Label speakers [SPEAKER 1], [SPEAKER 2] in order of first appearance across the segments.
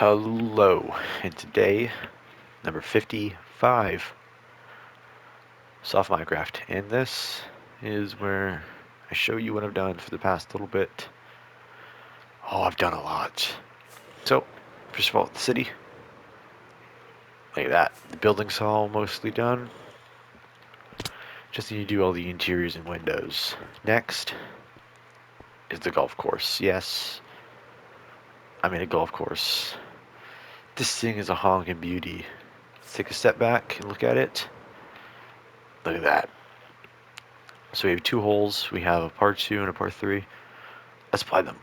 [SPEAKER 1] Hello, and today, number 55, Soft Minecraft, and this is where I show you what I've done for the past little bit. Oh, I've done a lot. So, first of all, the city, like that. The building's all mostly done. Just need to do all the interiors and windows. Next is the golf course. Yes, I made a golf course. This thing is a honking beauty. Let's take a step back and look at it. Look at that. So we have two holes. We have a par 2 and a par 3. Let's apply them.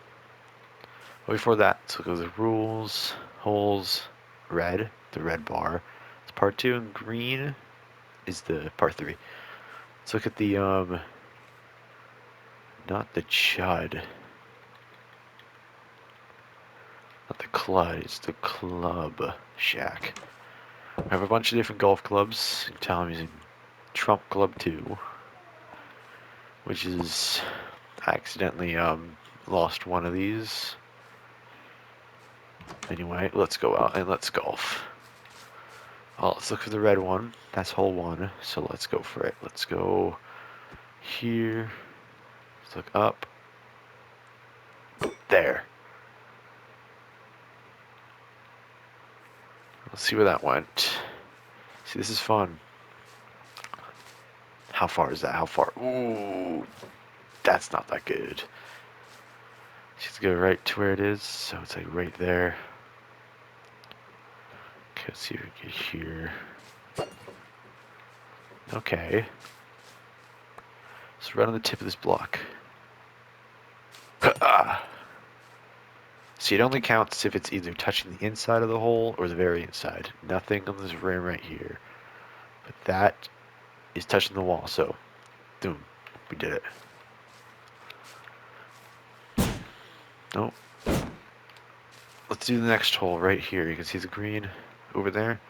[SPEAKER 1] But before that, let's look at the rules. Holes, red, the red bar. It's par 2, and green is the par 3. Let's look at the, not the chud. Not the clud, it's the club shack. I have a bunch of different golf clubs. You can tell I'm using Trump Club 2. Which is, I accidentally, lost one of these. Anyway, let's go out and let's golf. Well, let's look for the red one. That's hole 1, so let's go for it. Let's go here. Let's look up. There. Let's see where that went. See, this is fun. How far is that? How far? Ooh, that's not that good. Let's go right to where it is. So it's like right there. Okay, let's see if we can get here. Okay. Let's run on the tip of this block. See, it only counts if it's either touching the inside of the hole or the very inside. Nothing on this rim right here. But that is touching the wall, so boom, we did it. Nope. Let's do the next hole right here. You can see the green over there.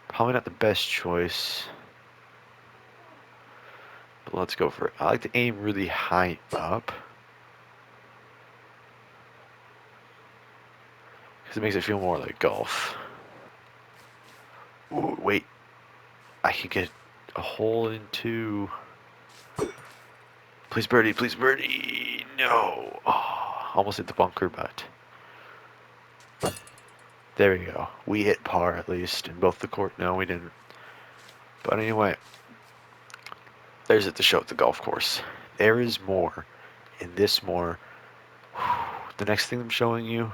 [SPEAKER 1] Probably not the best choice. But let's go for it. I like to aim really high up. Because it makes it feel more like golf. Ooh, wait. I could get a hole into... Please birdie, please birdie. No. Oh, almost hit the bunker, but... There we go. We hit par at least in both the court. No, we didn't. But anyway, there's it to show at the golf course. There is more, and this more. The next thing I'm showing you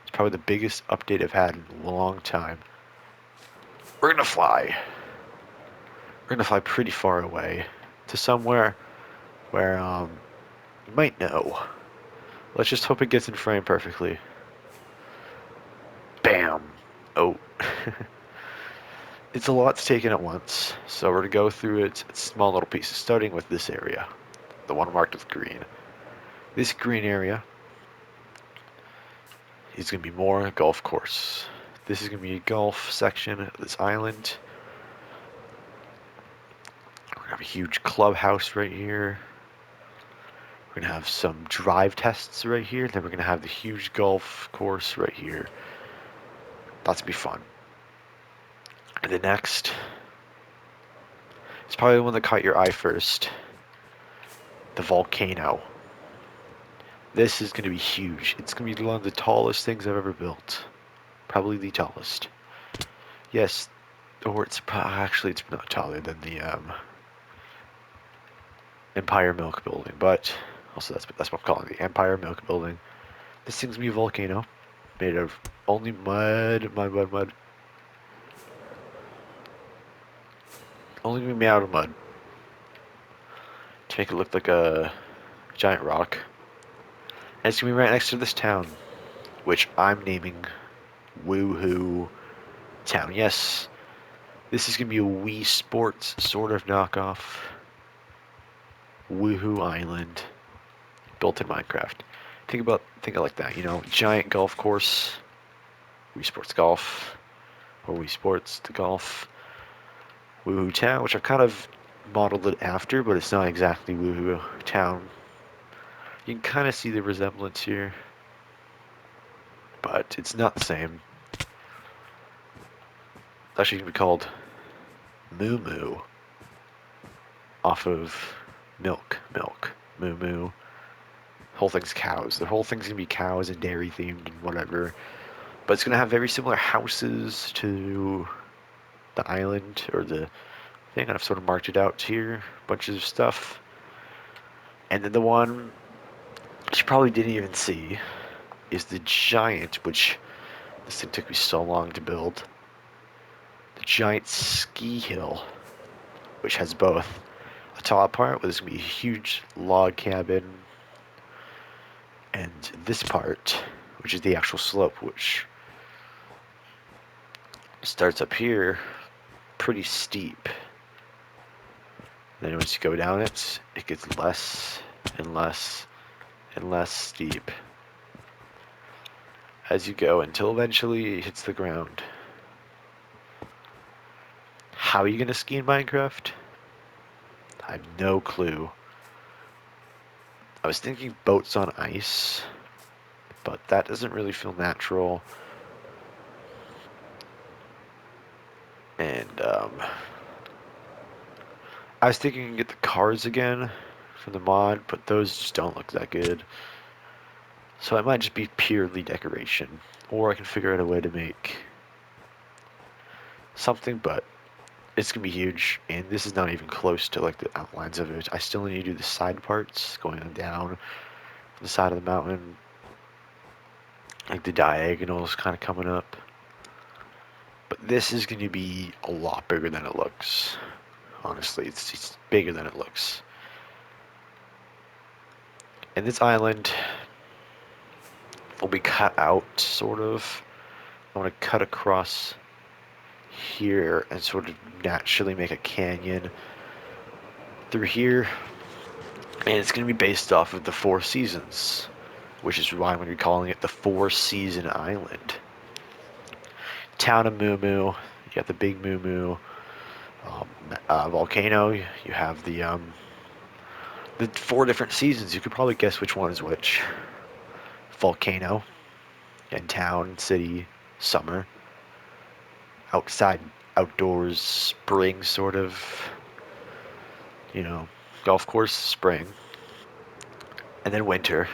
[SPEAKER 1] is probably the biggest update I've had in a long time. We're gonna fly. We're gonna fly pretty far away to somewhere where you might know. Let's just hope it gets in frame perfectly. Bam. Oh. It's a lot to take in at once, so we're going to go through it in small little pieces, starting with this area, the one marked with green. This green area is going to be more golf course. This is going to be a golf section of this island. We're going to have a huge clubhouse right here. We're going to have some drive tests right here. Then we're going to have the huge golf course right here. That's going to be fun. And the next, it's probably the one that caught your eye first. The volcano. This is going to be huge. It's going to be one of the tallest things I've ever built. Probably the tallest. Yes, or it's actually it's not taller than the Empire Milk Building, but also that's what I'm calling it, the Empire Milk Building. This thing's going to be a volcano made of only mud. Only going to be made out of mud to make it look like a giant rock. And it's going to be right next to this town, which I'm naming Woohoo Town. Yes, this is going to be a Wii Sports sort of knockoff. Woohoo Island, built in Minecraft. Think of it like that, you know, giant golf course, Wii Sports Golf, or Wii Sports the Golf, Woohoo Town, which I've kind of modeled it after, but it's not exactly Woohoo Town. You can kind of see the resemblance here, but it's not the same. actually going to be called Moo Moo, off of Milk. Moo Moo. Whole thing's cows. The whole thing's going to be cows and dairy themed and whatever. But it's going to have very similar houses to the island, or the thing. I've sort of marked it out here. Bunches of stuff. And then the one you probably didn't even see is the giant, which this thing took me so long to build. The giant ski hill, which has both a top part where there's going to be a huge log cabin, and this part, which is the actual slope, which starts up here, pretty steep. Then once you go down it, it gets less and less and less steep as you go, until eventually it hits the ground. How are you gonna ski in Minecraft? I have no clue. I was thinking boats on ice, but that doesn't really feel natural. And I was thinking you can get the cars again from the mod, but those just don't look that good. So it might just be purely decoration, or I can figure out a way to make something, but it's gonna be huge, and this is not even close to like the outlines of it. I still need to do the side parts going down the side of the mountain, like the diagonals kind of coming up. But this is going to be a lot bigger than it looks. Honestly, it's bigger than it looks. And this island will be cut out, sort of. I want to cut across here and sort of naturally make a canyon through here. And it's going to be based off of the Four Seasons, which is why I'm going to be calling it the Four Season Island. Town of Moo Moo, you got the big Moo Moo volcano. You have the 4 different seasons. You could probably guess which one is which. Volcano, and town, city, summer, outside, outdoors, spring, sort of. You know, golf course, spring, and then winter,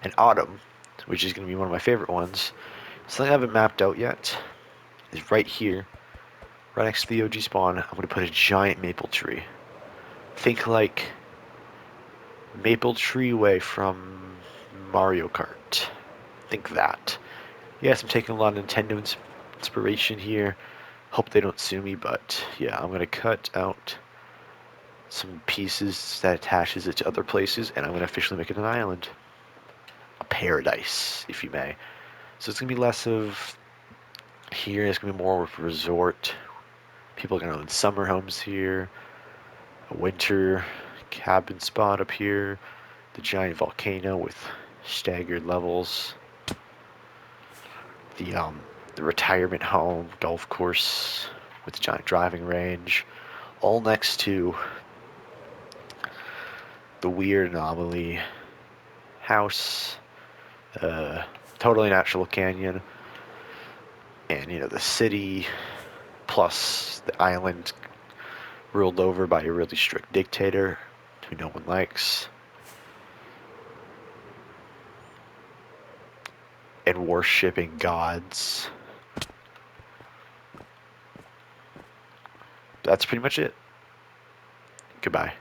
[SPEAKER 1] and autumn, which is going to be one of my favorite ones. Something I haven't mapped out yet is right here, right next to the OG spawn. I'm going to put a giant maple tree. Think like Maple Tree Way from Mario Kart. Think that. Yes, I'm taking a lot of Nintendo inspiration here. Hope they don't sue me, but yeah, I'm going to cut out some pieces that attaches it to other places, and I'm going to officially make it an island. A paradise, if you may. So it's going to be less of here, it's going to be more of a resort. People are going to live in summer homes here. A winter cabin spot up here. The giant volcano with staggered levels. The retirement home, golf course with the giant driving range, all next to the weird anomaly house, totally natural canyon, and the city, plus the island ruled over by a really strict dictator who no one likes, and worshipping gods. That's pretty much it. Goodbye.